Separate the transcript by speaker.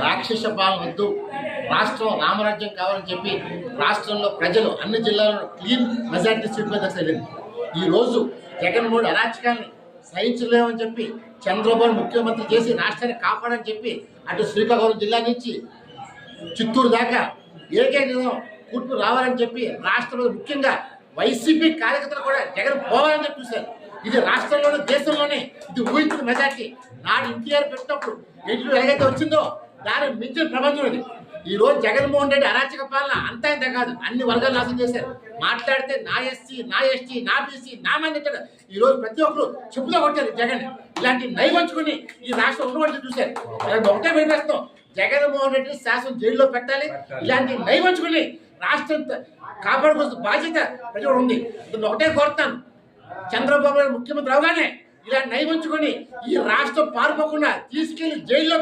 Speaker 1: రాక్షస పాలన వద్దు, రాష్ట్రం రామరాజ్యం కావాలని చెప్పి రాష్ట్రంలో ప్రజలు అన్ని జిల్లాల్లో క్లీన్ మెజార్టీ సీట్ మీద వెళ్ళింది. ఈరోజు జగన్మోహన్ అరాచకాన్ని సహించలేమని చెప్పి చంద్రబాబు ముఖ్యమంత్రి చేసి రాష్ట్రాన్ని కాపాడని చెప్పి అటు శ్రీకాకుళం జిల్లా నుంచి చిత్తూరు దాకా ఏకైక కూర్పు రావాలని చెప్పి రాష్ట్రంలో ముఖ్యంగా వైసీపీ కార్యకర్తలు కూడా జగన్ పోవాలని చెప్పి చూశారు. ఇది రాష్ట్రంలోనే దేశంలోనే ఇది ఊహించిన మెజార్టీ. నాడు ఎన్టీఆర్ పెట్టినప్పుడు ఎన్టీఆర్ ఎలాగైతే వచ్చిందో దాని మించిన ప్రబంధం ఇది. ఈ రోజు జగన్మోహన్ రెడ్డి అరాచక పాలన అంతా ఇంత కాదు, అన్ని వర్గాలు నాశనం చేశారు. మాట్లాడితే నా ఎస్సీ, నా ఎస్టీ, నా బీసీ, నా మంది అంటారు. ఈ రోజు ప్రతి ఒక్కరు చెప్పులో కొట్టారు జగన్. ఇలాంటి నైవంచుకుని ఈ రాష్ట్రం ఉండవలసి చూశారు. ఒకటే వినిపిస్తాం, జగన్మోహన్ రెడ్డి శాసనం జైల్లో పెట్టాలి. ఇలాంటి నైవంచుకుని రాష్ట్రం కాపాడుకోవాల్సిన బాధ్యత ప్రజలు ఉంది. ఒకటే కోరుతాను, చంద్రబాబు నాయుడు ముఖ్యమంత్రి అవగానే ఇలా నైవంచుకొని ఈ రాష్ట్రం పారిపోకుండా తీసుకెళ్లి జైల్లో